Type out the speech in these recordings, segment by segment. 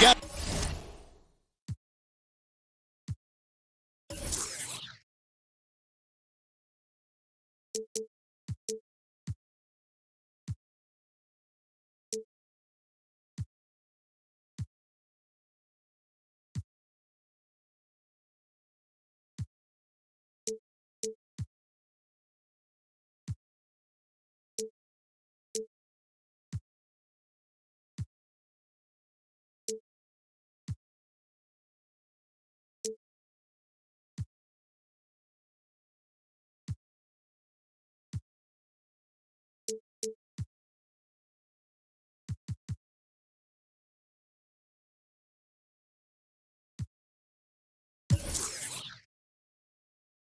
got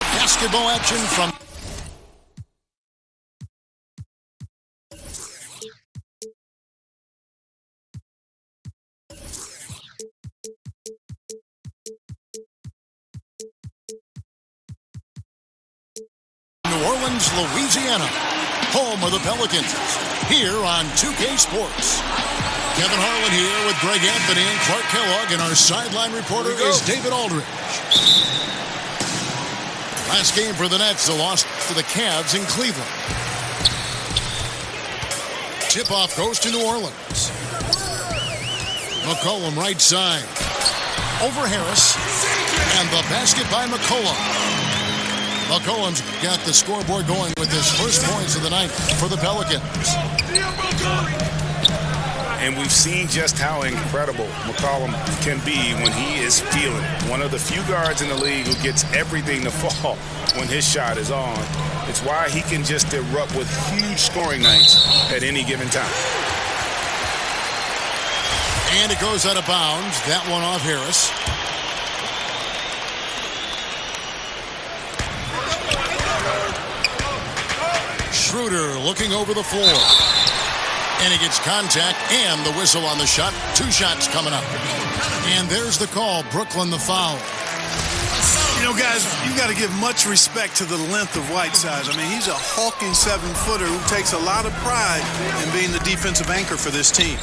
basketball action from New Orleans, Louisiana, home of the Pelicans, here on 2K Sports. Kevin Harlan here with Greg Anthony and Clark Kellogg, and our sideline reporter is David Aldridge. Last game for the Nets, a loss to the Cavs in Cleveland. Tip-off goes to New Orleans. McCollum right side. Over Harris. And the basket by McCollum. McCollum's got the scoreboard going with his first points of the night for the Pelicans. And we've seen just how incredible McCollum can be when he is feeling it. One of the few guards in the league who gets everything to fall when his shot is on. It's why he can just erupt with huge scoring nights at any given time. And it goes out of bounds. That one off Harris. Schroeder looking over the floor. And he gets contact and the whistle on the shot. 2 shots coming up. And there's the call. Brooklyn the foul. You know, guys, you got to give much respect to the length of Whiteside. I mean, he's a hulking 7-footer who takes a lot of pride in being the defensive anchor for this team.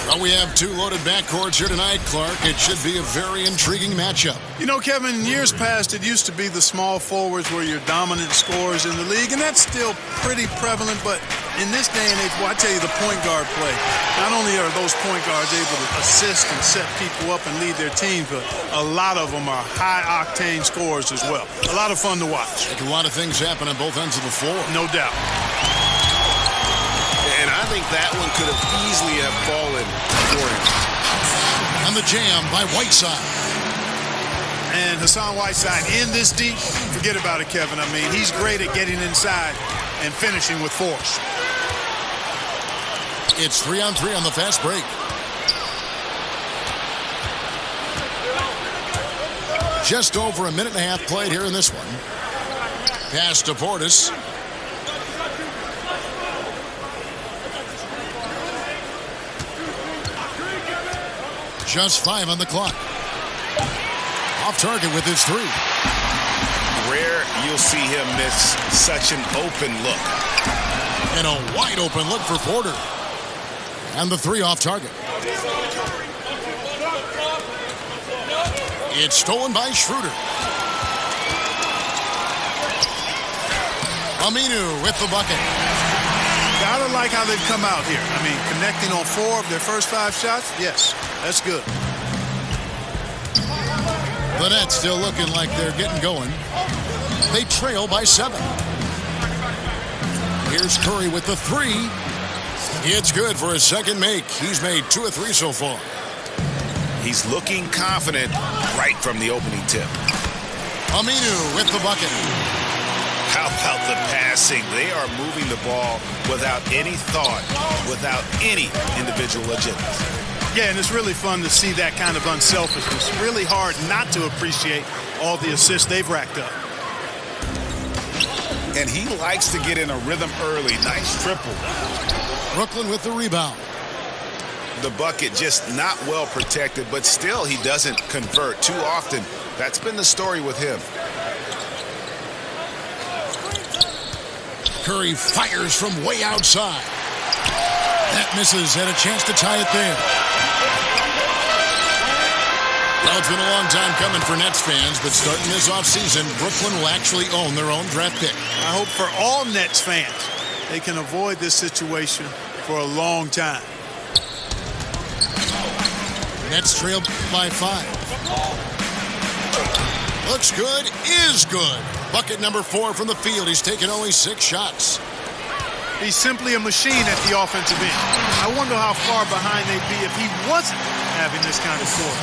Well, we have 2 loaded backcourts here tonight, Clark. It should be a very intriguing matchup. You know, Kevin, in years past, it used to be the small forwards were your dominant scorers in the league, and that's still pretty prevalent. But in this day and age, well, I tell you, the point guard play, not only are those point guards able to assist and set people up and lead their teams, but a lot of them are high-octane scorers as well. A lot of fun to watch. Like a lot of things happen on both ends of the floor. No doubt. And I think that one could have easily have fallen for him. And the jam by Whiteside. And Hassan Whiteside in this deep, forget about it, Kevin. I mean, he's great at getting inside and finishing with force. It's 3-on-3 on the fast break. Just over a minute and a half played here in this one. Pass to Portis. Just 5 on the clock. Off target with his 3. Rare you'll see him miss such an open look. And a wide open look for Porter. And the 3 off target. It's stolen by Schroeder. Aminu with the bucket. Gotta like how they've come out here. I mean, connecting on 4 of their first 5 shots, yes, that's good. The Nets still looking like they're getting going. They trail by 7. Here's Curry with the 3. It's good for his second make. He's made 2 of 3 so far. He's looking confident right from the opening tip. Aminu with the bucket. How about the passing? They are moving the ball without any thought, without any individual agenda. Yeah, and it's really fun to see that kind of unselfishness. Really hard not to appreciate all the assists they've racked up. And he likes to get in a rhythm early. Nice triple. Brooklyn with the rebound. The bucket just not well protected, but still he doesn't convert too often. That's been the story with him. Curry fires from way outside. That misses. Had a chance to tie it there. Well, it's been a long time coming for Nets fans, but starting this offseason, Brooklyn will actually own their own draft pick. I hope for all Nets fans, they can avoid this situation for a long time. Nets trail by 5. Looks good, is good. Bucket number 4 from the field. He's taken only 6 shots. He's simply a machine at the offensive end. I wonder how far behind they'd be if he wasn't having this kind of score.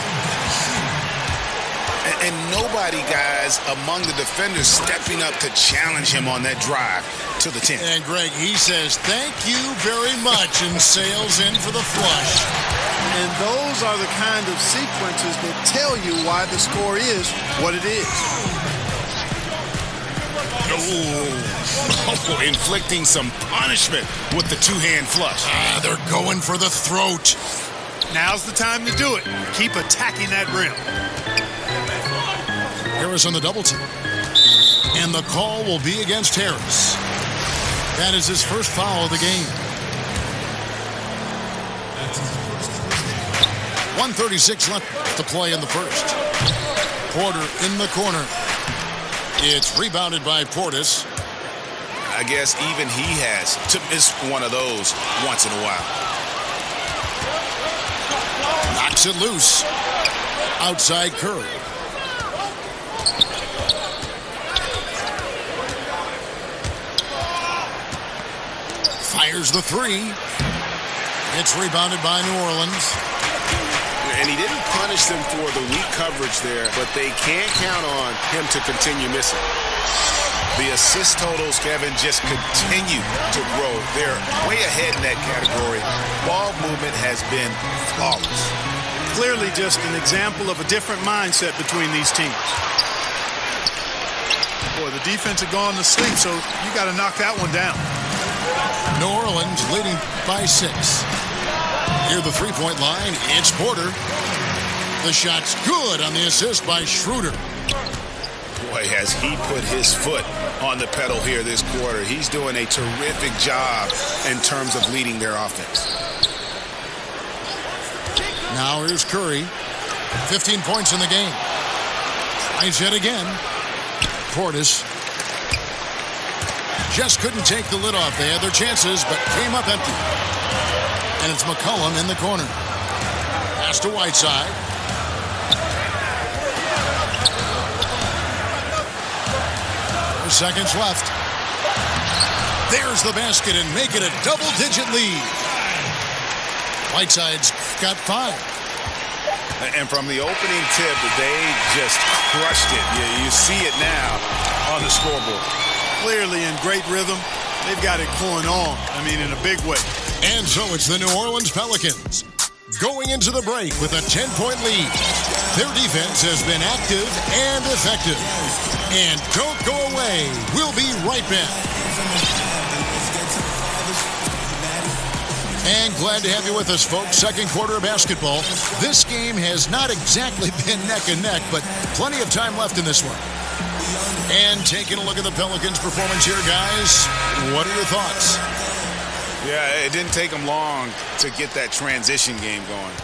And nobody, guys, among the defenders stepping up to challenge him on that drive to the 10. And Greg, he says, thank you very much, and sails in for the flush. And those are the kind of sequences that tell you why the score is what it is. Oh, inflicting some punishment with the two-hand flush. They're going for the throat. Now's the time to do it. Keep attacking that rim. Harris on the double team. And the call will be against Harris. That is his first foul of the game. 1:36 left to play in the first. Porter in the corner. It's rebounded by Portis. I guess even he has to miss one of those once in a while. Knocks it loose. Outside Curry. Fires the 3. It's rebounded by New Orleans. And he didn't punish them for the weak coverage there, but they can't count on him to continue missing. The assist totals, Kevin, just continue to grow. They're way ahead in that category. Ball movement has been flawless. Clearly just an example of a different mindset between these teams. Boy, the defense had gone to sleep, so you got to knock that one down. New Orleans leading by 6. Near the three-point line, it's Porter. The shot's good on the assist by Schroeder. Boy, has he put his foot on the pedal here this quarter. He's doing a terrific job in terms of leading their offense. Now here's Curry. 15 points in the game. Tries yet again. Portis. Just couldn't take the lid off. They had their chances, but came up empty. And it's McCollum in the corner. Pass to Whiteside. Seconds left. There's the basket and make it a double-digit lead. Whiteside's got 5. And from the opening tip, they just crushed it. You see it now on the scoreboard. Clearly in great rhythm. They've got it going on. I mean, in a big way. And so it's the New Orleans Pelicans going into the break with a 10-point lead. Their defense has been active and effective. And don't go away. We'll be right back. And glad to have you with us, folks. Second quarter of basketball. This game has not exactly been neck and neck, but plenty of time left in this one. And taking a look at the Pelicans' performance here, guys. What are your thoughts? Yeah, it didn't take them long to get that transition game going.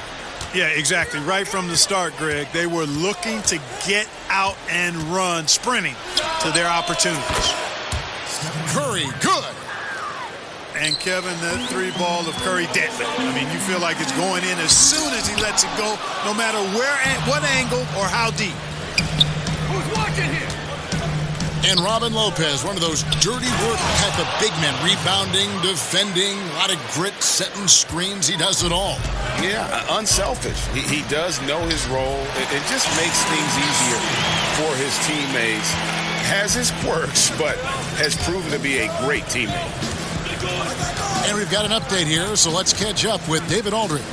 Yeah, exactly. Right from the start, Greg, they were looking to get out and run, sprinting to their opportunities. Curry, good. And Kevin, that 3-ball of Curry, deadly. I mean, you feel like it's going in as soon as he lets it go, no matter where, what angle, or how deep. Who's watching here? And Robin Lopez, one of those dirty work type of big men, rebounding, defending, a lot of grit, setting screens. He does it all. Yeah, unselfish. He does know his role. It just makes things easier for his teammates. Has his quirks, but has proven to be a great teammate. And we've got an update here, so let's catch up with David Aldridge.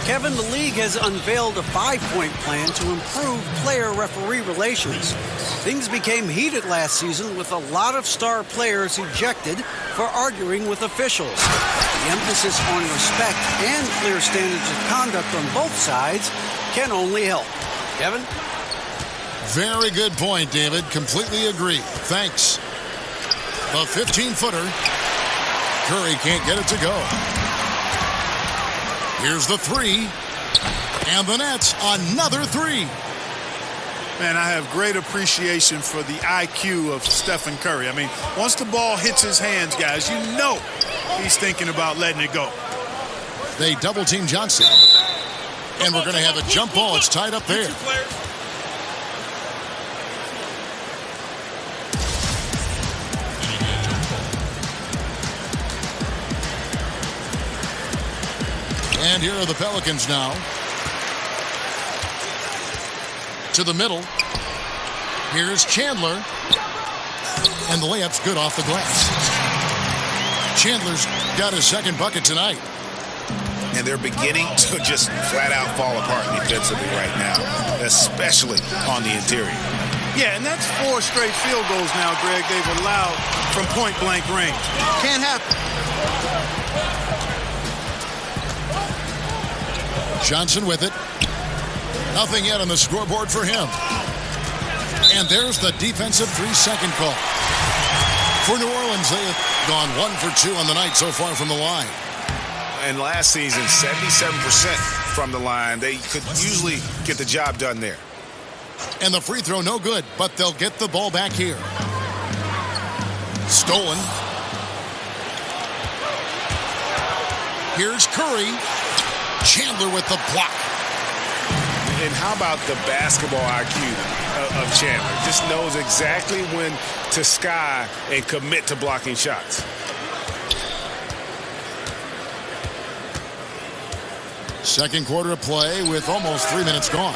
Kevin, the league has unveiled a 5-point plan to improve player-referee relations. Things became heated last season with a lot of star players ejected for arguing with officials. The emphasis on respect and clear standards of conduct on both sides can only help. Kevin? Very good point, David. Completely agree. Thanks. The 15-footer. Curry can't get it to go. Here's the three. And the Nets, another three. Man, I have great appreciation for the IQ of Stephen Curry. I mean, once the ball hits his hands, guys, you know he's thinking about letting it go. They double-team Johnson. And we're going to have a jump ball. It's tied up there. And here are the Pelicans now. To the middle. Here's Chandler. And the layup's good off the glass. Chandler's got his second bucket tonight. And they're beginning to just flat out fall apart defensively right now, especially on the interior. Yeah, and that's 4 straight field goals now, Greg, they've allowed from point-blank range. Can't happen. Johnson with it. Nothing yet on the scoreboard for him. And there's the defensive 3-second call. For New Orleans, they have gone 1 for 2 on the night so far from the line. And last season, 77% from the line. They could usually get the job done there. And the free throw no good, but they'll get the ball back here. Stolen. Here's Curry. Chandler with the block. And how about the basketball IQ of Chandler? Just knows exactly when to sky and commit to blocking shots. Second quarter of play with almost 3 minutes gone.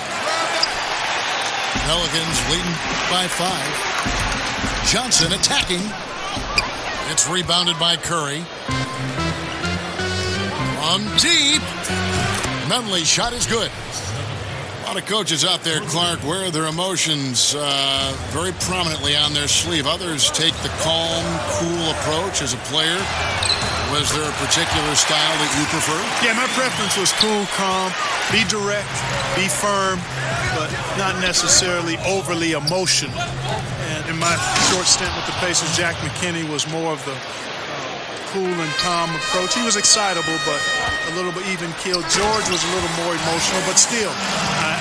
Pelicans leading by 5. Johnson attacking. It's rebounded by Curry. From deep. Medley's shot is good. A lot of coaches out there, Clark, wear their emotions very prominently on their sleeve. Others take the calm, cool approach as a player. Was there a particular style that you prefer? Yeah, my preference was cool, calm, be direct, be firm, but not necessarily overly emotional. And in my short stint with the Pacers, Jack McKinney was more of the cool and calm approach. He was excitable, but a little bit even keeled. George was a little more emotional, but still,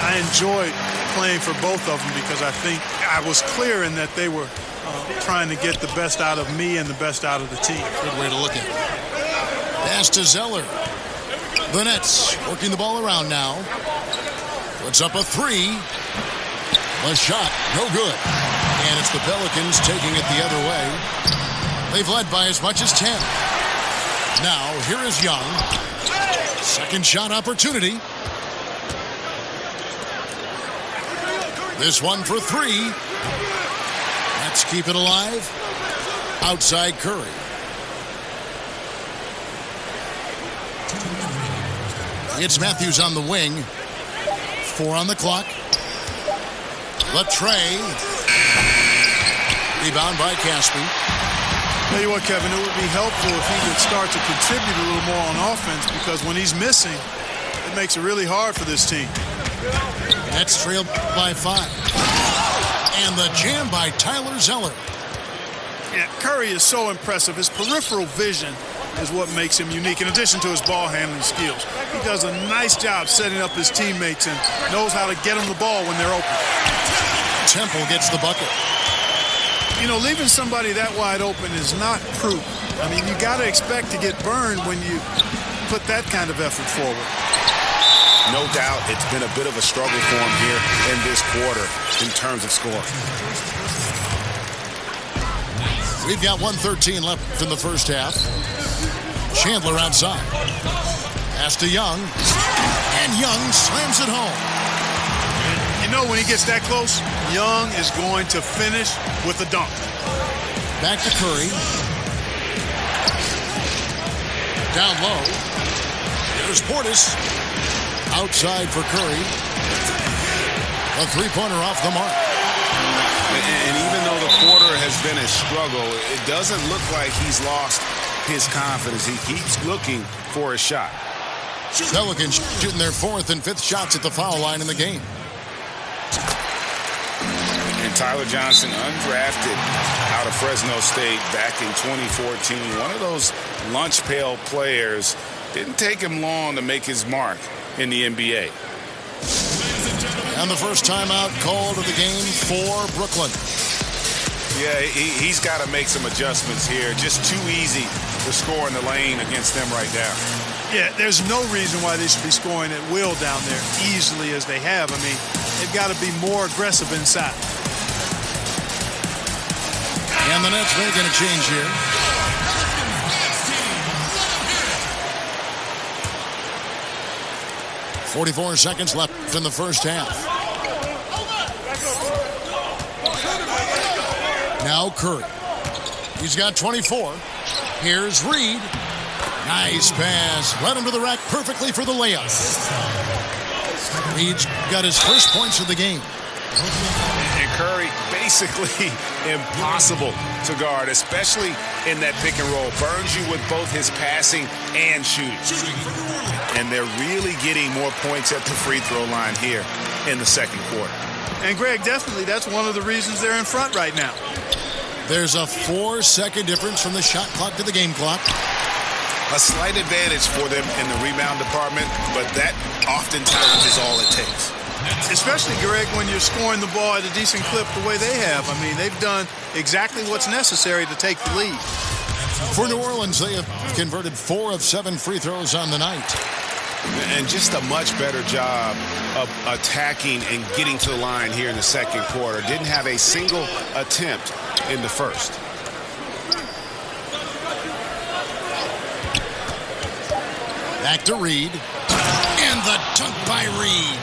I enjoyed playing for both of them because I think I was clear in that they were trying to get the best out of me and the best out of the team. Good way to look at it. Pass to Zeller. The Nets working the ball around now. Puts up a 3. A shot, no good. And it's the Pelicans taking it the other way. They've led by as much as 10. Now, here is Young. Second shot opportunity. This one for 3. Let's keep it alive. Outside Curry. It's Matthews on the wing. 4 on the clock. Latrey. Rebound by Caspi. Tell you what, Kevin, it would be helpful if he would start to contribute a little more on offense because when he's missing, it makes it really hard for this team. Nets trailed by 5. And the jam by Tyler Zeller. Yeah, Curry is so impressive. His peripheral vision is what makes him unique, in addition to his ball handling skills. He does a nice job setting up his teammates and knows how to get them the ball when they're open. Temple gets the bucket. You know, leaving somebody that wide open is not proof. I mean, you got to expect to get burned when you put that kind of effort forward. No doubt it's been a bit of a struggle for him here in this quarter in terms of scoring. We've got 1:13 left in the first half. Chandler outside. Pass to Young. And Young slams it home. You know, when he gets that close, Young is going to finish with a dunk. Back to Curry. Down low. There's Portis. Outside for Curry. A three-pointer off the mark. And even though the quarter has been a struggle, it doesn't look like he's lost his confidence. He keeps looking for a shot. Pelicans shooting their 4th and 5th shots at the foul line in the game. And Tyler Johnson, undrafted out of Fresno State back in 2014. One of those lunch pail players. Didn't take him long to make his mark in the NBA. And the first timeout called of the game for Brooklyn. Yeah, he's got to make some adjustments here. Just too easy to score in the lane against them right now. Yeah, there's no reason why they should be scoring at will down there easily as they have. I mean, they've got to be more aggressive inside. And the Nets making a change here. .44 seconds left in the first half. Now Curry. He's got 24. Here's Reed. Nice pass. Right under the rack perfectly for the layup. Reed's got his first points of the game. And Curry, basically impossible to guard, especially in that pick and roll. Burns you with both his passing and shooting. And they're really getting more points at the free throw line here in the second quarter. And, Greg, definitely that's one of the reasons they're in front right now. There's a 4-second difference from the shot clock to the game clock. A slight advantage for them in the rebound department, but that oftentimes is all it takes. Especially, Greg, when you're scoring the ball at a decent clip the way they have. I mean, they've done exactly what's necessary to take the lead. For New Orleans, they have converted 4 of 7 free throws on the night. And just a much better job of attacking and getting to the line here in the second quarter. Didn't have a single attempt in the first. Back to Reed. And the dunk by Reed.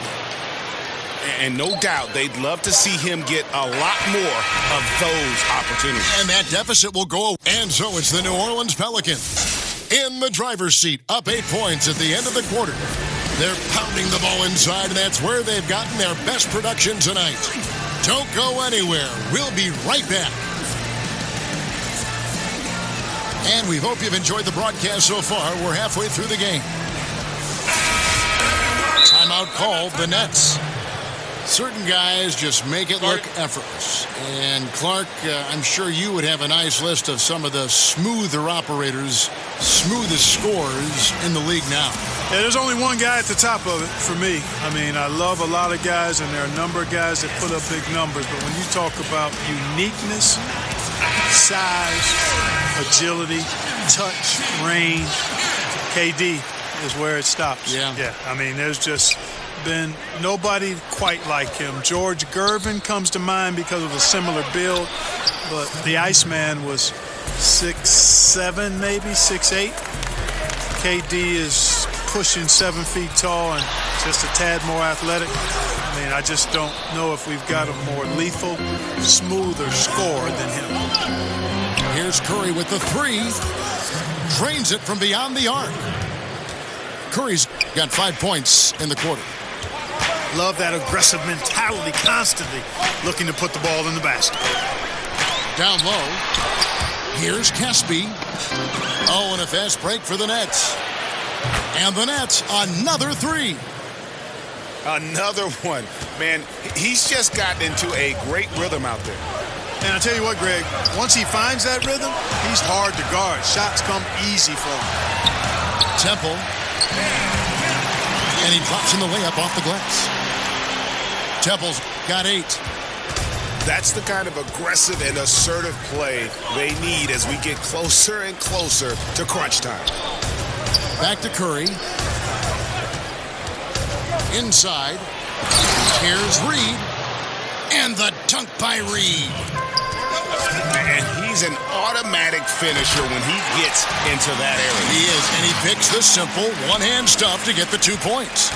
And no doubt they'd love to see him get a lot more of those opportunities. And that deficit will go away. And so it's the New Orleans Pelicans in the driver's seat, up 8 points at the end of the quarter. They're pounding the ball inside, and that's where they've gotten their best production tonight. Don't go anywhere. We'll be right back. And we hope you've enjoyed the broadcast so far. We're halfway through the game. Timeout called, the Nets. Certain guys just make it look effortless. And Clark, I'm sure you would have a nice list of some of the smoother operators, smoothest scorers in the league now. Yeah, there's only one guy at the top of it for me. I mean, I love a lot of guys, and there are a number of guys that put up big numbers. But when you talk about uniqueness, size, agility, touch, range, KD is where it stops. Yeah. I mean, there's just been nobody quite like him. George Gervin comes to mind because of a similar build, but the Iceman was 6'7", maybe 6'8". KD is pushing 7 feet tall and just a tad more athletic. I mean, I just don't know if we've got a more lethal, smoother scorer than him. Here's Curry with the 3. Drains it from beyond the arc. Curry's got 5 points in the quarter. Love that aggressive mentality, constantly looking to put the ball in the basket. Down low. Here's Caspi. Oh, and a fast break for the Nets. And the Nets, another 3. Another one. Man, he's just gotten into a great rhythm out there. And I tell you what, Greg, once he finds that rhythm, he's hard to guard. Shots come easy for him. Temple. And he drops in the layup off the glass. Temple's got 8. That's the kind of aggressive and assertive play they need as we get closer and closer to crunch time. Back to Curry. Inside. Here's Reed. And the dunk by Reed. And he's an automatic finisher when he gets into that area. He is, and he picks the simple one-hand stuff to get the 2 points.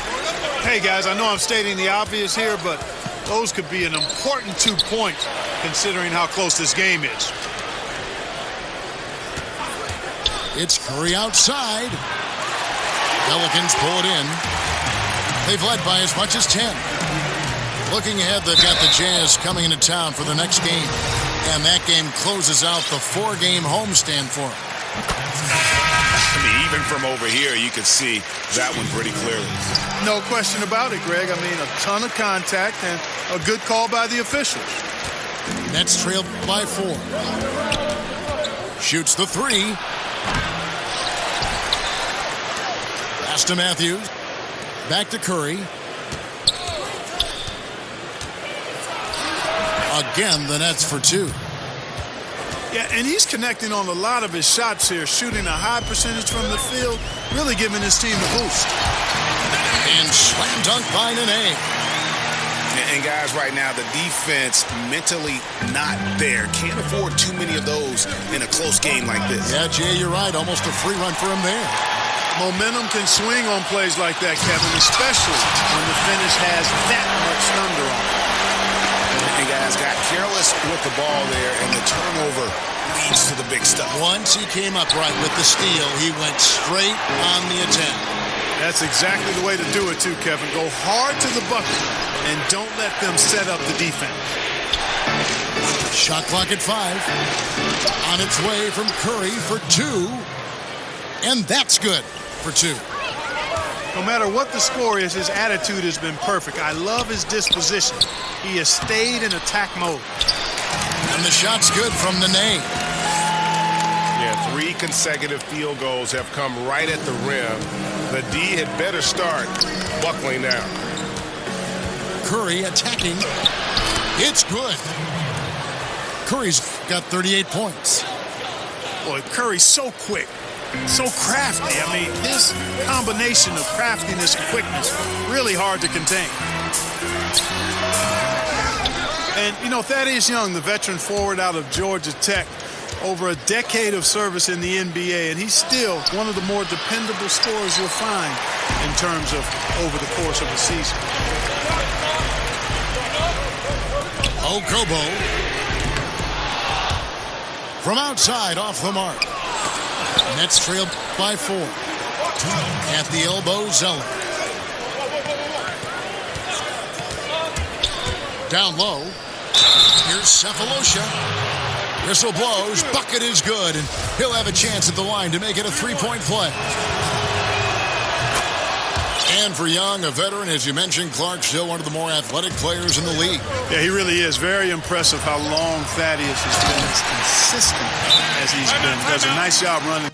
Hey, guys, I know I'm stating the obvious here, but those could be an important 2 points considering how close this game is. It's Curry outside. Pelicans pull it in. They've led by as much as 10. Looking ahead, they've got the Jazz coming into town for the next game. And that game closes out the 4-game homestand for them. I mean, even from over here, you could see that one pretty clearly. No question about it, Greg. I mean, a ton of contact and a good call by the officials. Nets trail by 4. Shoots the 3. Pass to Matthews. Back to Curry. Again, the Nets for 2. Yeah, and he's connecting on a lot of his shots here, shooting a high percentage from the field, really giving his team a boost. And slam dunk by Nene. And guys, right now, the defense mentally not there. Can't afford too many of those in a close game like this. Yeah, Jay, you're right. Almost a free run for him there. Momentum can swing on plays like that, Kevin, especially when the finish has that much thunder on it. And guys, got careless with the ball there, and the turnover leads to the big stuff. Once he came up right with the steal, he went straight on the attack. That's exactly the way to do it, too, Kevin. Go hard to the bucket and don't let them set up the defense. Shot clock at 5. On its way from Curry for 2. And that's good for 2. No matter what the score is, his attitude has been perfect. I love his disposition. He has stayed in attack mode. And the shot's good from Nene. Yeah, 3 consecutive field goals have come right at the rim. The D had better start buckling down. Curry attacking. It's good. Curry's got 38 points. Boy, Curry's so quick, so crafty. I mean, his combination of craftiness and quickness, really hard to contain. And, you know, Thaddeus Young, the veteran forward out of Georgia Tech, over a decade of service in the NBA, and he's still one of the more dependable scorers you'll find in terms of over the course of the season. Okobo. From outside, off the mark. Nets trail by 4. At the elbow, Zeller. Down low. Here's Cephalosha. Whistle blows. Bucket is good, and he'll have a chance at the line to make it a 3-point play. And for Young, a veteran, as you mentioned, Clark, still one of the more athletic players in the league. Yeah, he really is. Very impressive how long Thaddeus has been, as consistent as he's been. Does a nice job running.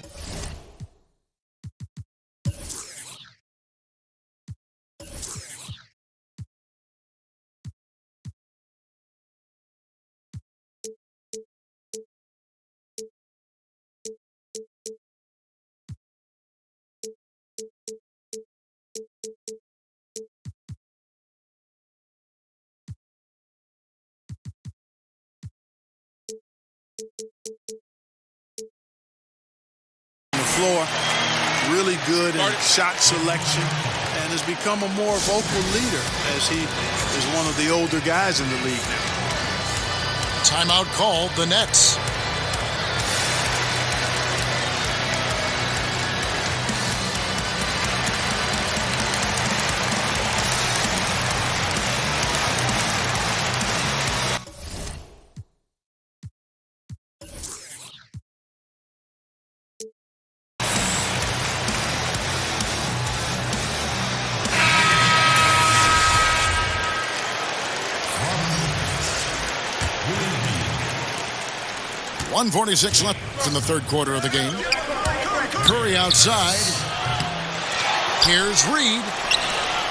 Floor, really good in shot selection, and has become a more vocal leader as he is one of the older guys in the league now. Timeout called, the Nets. .146 left in the third quarter of the game. Curry outside. Here's Reed.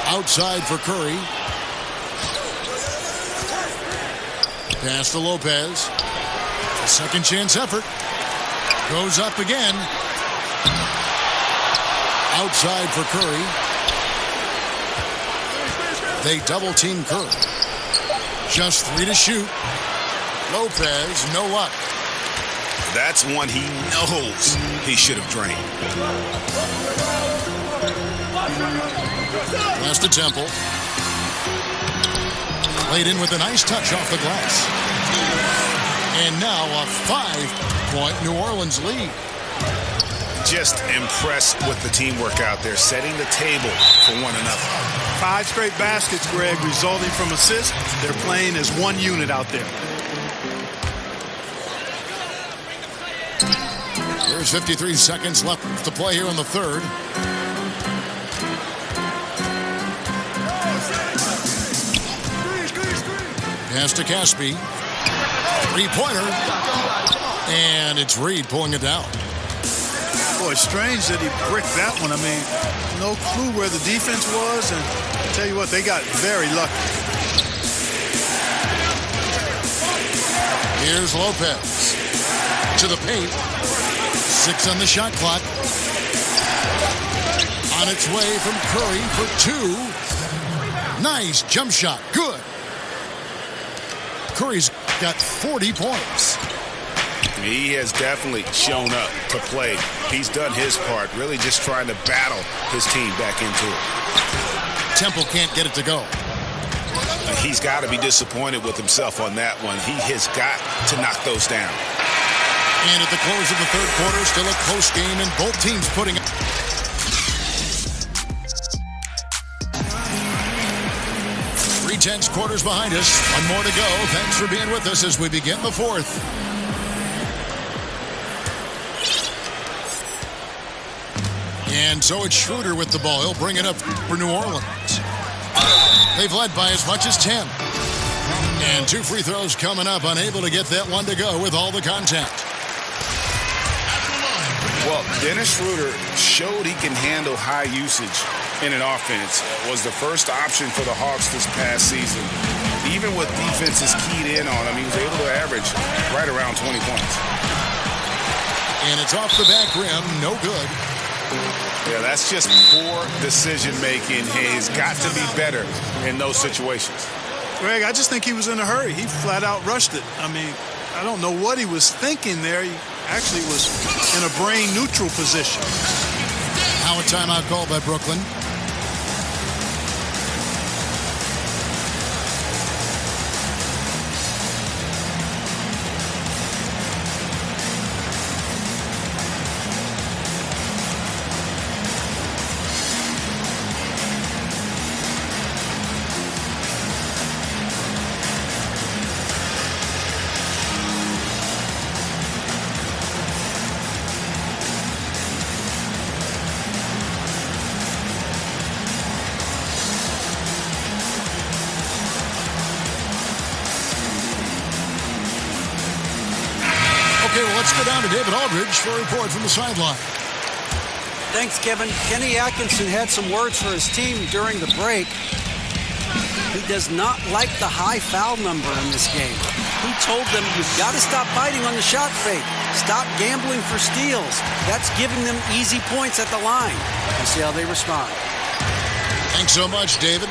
Outside for Curry. Pass to Lopez. A second chance effort. Goes up again. Outside for Curry. They double team Curry. Just 3 to shoot. Lopez, no luck. That's one he knows he should have drained. Pass to Temple. Played in with a nice touch off the glass. And now a 5-point New Orleans lead. Just impressed with the teamwork out there, setting the table for one another. 5 straight baskets, Greg, resulting from assists. They're playing as one unit out there. There's 53 seconds left to play here in the third. Pass to Caspi. Three-pointer. And it's Reed pulling it down. Boy, strange that he bricked that one. I mean, no clue where the defense was, and I tell you what, they got very lucky. Here's Lopez to the paint. 6 on the shot clock. On its way from Curry for 2. Nice jump shot. Good. Curry's got 40 points. He has definitely shown up to play. He's done his part, really just trying to battle his team back into it. Temple can't get it to go. He's got to be disappointed with himself on that one. He has got to knock those down. And at the close of the third quarter, still a close game, and both teams putting up. 3/10 quarters behind us. One more to go. Thanks for being with us as we begin the fourth. And so it's Schroeder with the ball. He'll bring it up for New Orleans. They've led by as much as 10. And 2 free throws coming up. Unable to get that one to go with all the contact. Well, Dennis Schroeder showed he can handle high usage in an offense. Was the first option for the Hawks this past season. Even with defenses keyed in on him, he was able to average right around 20 points. And it's off the back rim. No good. Yeah, that's just poor decision-making. He's got to be better in those situations. Greg, I just think he was in a hurry. He flat out rushed it. I mean, I don't know what he was thinking there. He actually was in a brain-neutral position. Now a timeout called by Brooklyn. Okay, well, let's go down to David Aldridge for a report from the sideline. Thanks, Kevin. Kenny Atkinson had some words for his team during the break. He does not like the high foul number in this game. He told them, you've got to stop biting on the shot fake. Stop gambling for steals. That's giving them easy points at the line. We'll see how they respond. Thanks so much, David.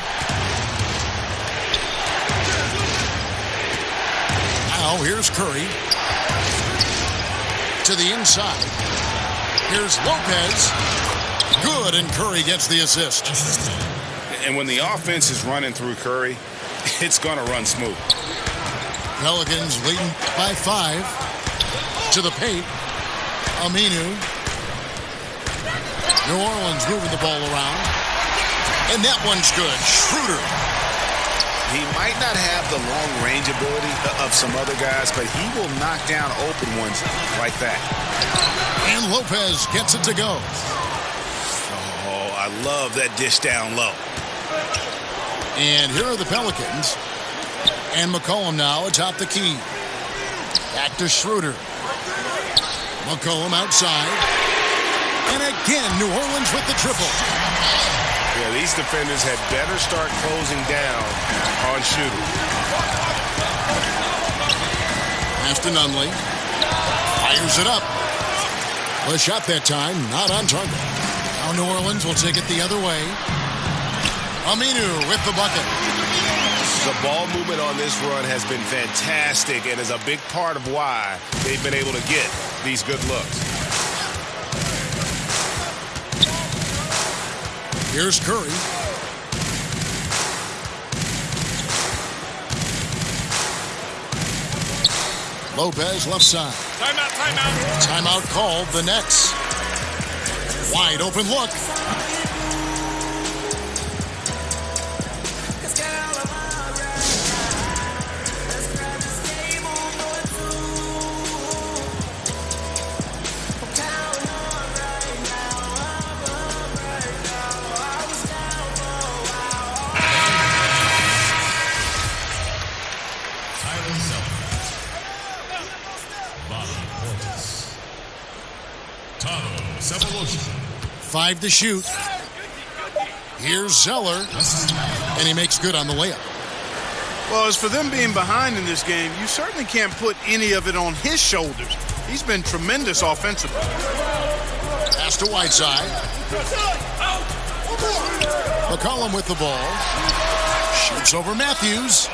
Now, here's Curry. To the inside. Here's Lopez. Good, and Curry gets the assist. And when the offense is running through Curry, it's going to run smooth. Pelicans leading by 5. To the paint. Aminu. New Orleans moving the ball around. And that one's good. Schroeder. He might not have the long-range ability of some other guys, but he will knock down open ones like that. And Lopez gets it to go. Oh, I love that dish down low. And here are the Pelicans. And McCollum now atop the key. Back to Schroeder. McCollum outside. And again, New Orleans with the triple. Yeah, these defenders had better start closing down on shooting. Pass to Nunley. Fires it up. Well, shot that time, not on target. Now New Orleans will take it the other way. Aminu with the bucket. The ball movement on this run has been fantastic and is a big part of why they've been able to get these good looks. Here's Curry. Lopez left side. Timeout, timeout. Timeout called. The Nets. Wide open look. 5 to shoot. Here's Zeller, and he makes good on the layup. Well, as for them being behind in this game, you certainly can't put any of it on his shoulders. He's been tremendous offensively. Pass to Whiteside. McCollum with the ball. Shoots over Matthews.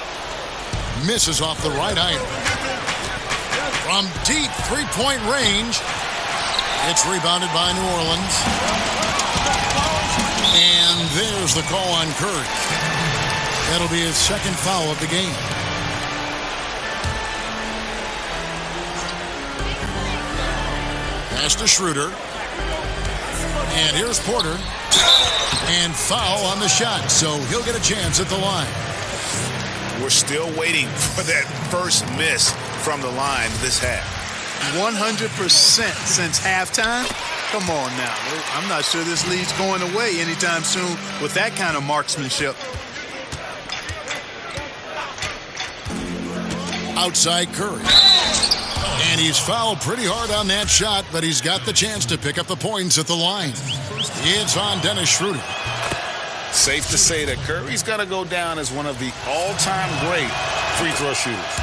Misses off the right iron. From deep three-point range. It's rebounded by New Orleans. And there's the call on Curry. That'll be his second foul of the game. Pass to Schroeder. And here's Porter. And foul on the shot, so he'll get a chance at the line. We're still waiting for that first miss from the line this half. 100% since halftime? Come on now. I'm not sure this lead's going away anytime soon with that kind of marksmanship. Outside Curry. And he's fouled pretty hard on that shot, but he's got the chance to pick up the points at the line. It's on Dennis Schroeder. Safe to say that Curry's going to go down as one of the all-time great free throw shooters.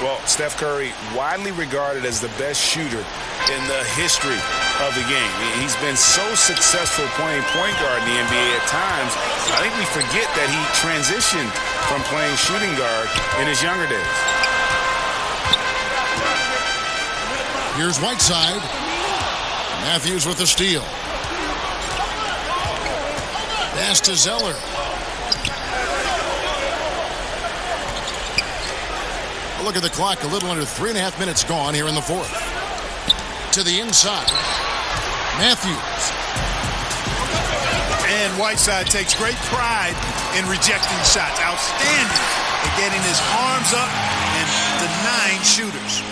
Well, Steph Curry, widely regarded as the best shooter in the history of the game. He's been so successful playing point guard in the NBA at times. I think we forget that he transitioned from playing shooting guard in his younger days. Here's Whiteside. Matthews with the steal. Pass to Zeller. Look at the clock. A little under 3.5 minutes gone here in the fourth. To the inside. Matthews. And Whiteside takes great pride in rejecting shots. Outstanding at getting his arms up and denying shooters.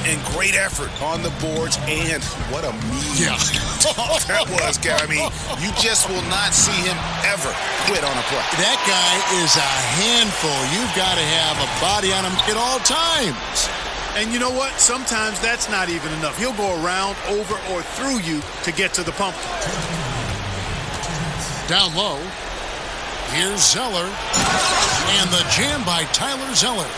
And great effort on the boards, and what a mean that was, guy. I mean, you just will not see him ever quit on a play. That guy is a handful. You've got to have a body on him at all times. And you know what? Sometimes that's not even enough. He'll go around, over, or through you to get to the pumpkin. Down low. Here's Zeller. And the jam by Tyler Zeller.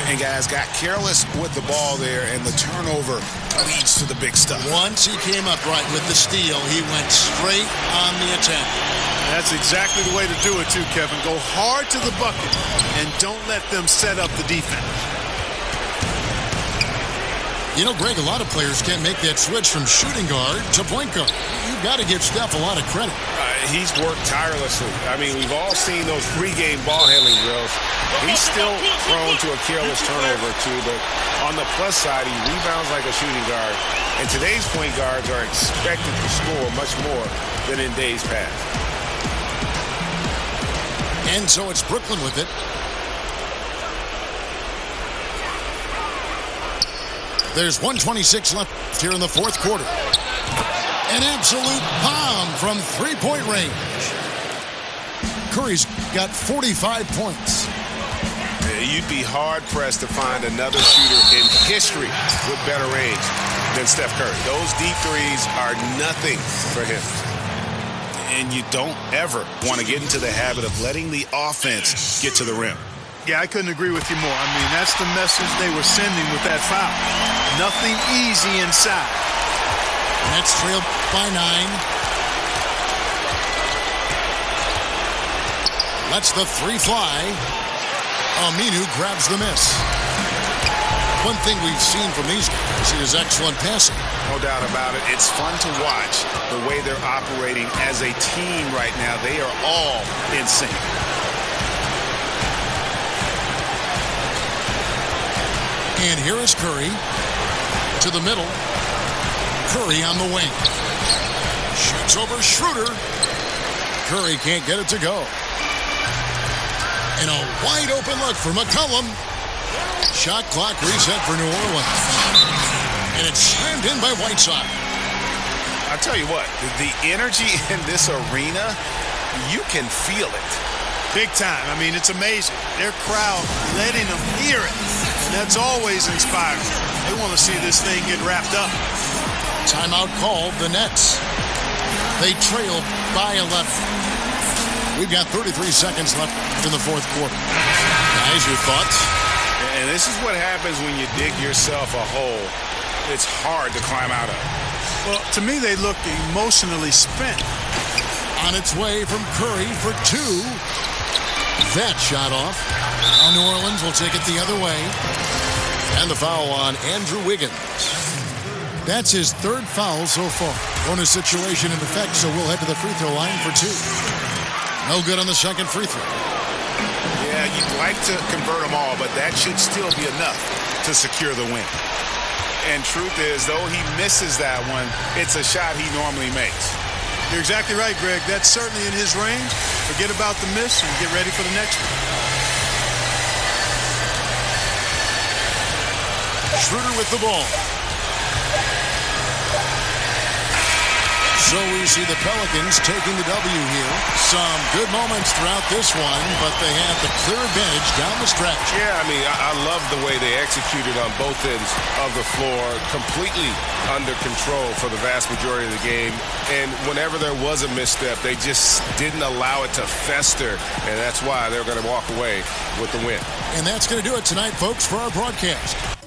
And guys got careless with the ball there, and the turnover leads to the big stuff. Once he came up right with the steal, he went straight on the attack. That's exactly the way to do it too, Kevin. Go hard to the bucket and don't let them set up the defense. You know, Greg, a lot of players can't make that switch from shooting guard to point guard. You've got to give Steph a lot of credit. He's worked tirelessly. I mean, we've all seen those pregame ball handling drills. He's still prone to a careless turnover or two, but on the plus side, he rebounds like a shooting guard. And today's point guards are expected to score much more than in days past. And so it's Brooklyn with it. There's 1:26 left here in the fourth quarter. An absolute bomb from three-point range. Curry's got 45 points. You'd be hard-pressed to find another shooter in history with better range than Steph Curry. Those deep threes are nothing for him. And you don't ever want to get into the habit of letting the offense get to the rim. Yeah, I couldn't agree with you more. I mean, that's the message they were sending with that foul. Nothing easy inside. Nets trailed by 9. Lets the three fly. Aminu grabs the miss. One thing we've seen from these guys is excellent passing. No doubt about it. It's fun to watch the way they're operating as a team right now. They are all in sync. And here is Curry to the middle. Curry on the wing. Shoots over Schroeder. Curry can't get it to go. And a wide open look for McCollum. Shot clock reset for New Orleans. And it's slammed in by Whiteside. I'll tell you what, the energy in this arena, you can feel it. Big time. I mean, it's amazing. Their crowd letting them hear it. And that's always inspiring. They want to see this thing get wrapped up. Timeout called, the Nets. They trail by 11. We've got 33 seconds left in the fourth quarter. Guys, your thoughts? And this is what happens when you dig yourself a hole. It's hard to climb out of. Well, to me, they look emotionally spent. On its way from Curry for two. That shot off. Now New Orleans will take it the other way. And the foul on Andrew Wiggins. That's his third foul so far. Bonus situation in effect, so we'll head to the free throw line for two. No good on the second free throw. Yeah, you'd like to convert them all, but that should still be enough to secure the win. And truth is, though he misses that one, it's a shot he normally makes. You're exactly right, Greg. That's certainly in his range. Forget about the miss and get ready for the next one. Schroeder with the ball. So we see the Pelicans taking the W here. Some good moments throughout this one, but they have the clear advantage down the stretch. Yeah, I mean, I love the way they executed on both ends of the floor, completely under control for the vast majority of the game. And whenever there was a misstep, they just didn't allow it to fester, and that's why they're going to walk away with the win. And that's going to do it tonight, folks, for our broadcast.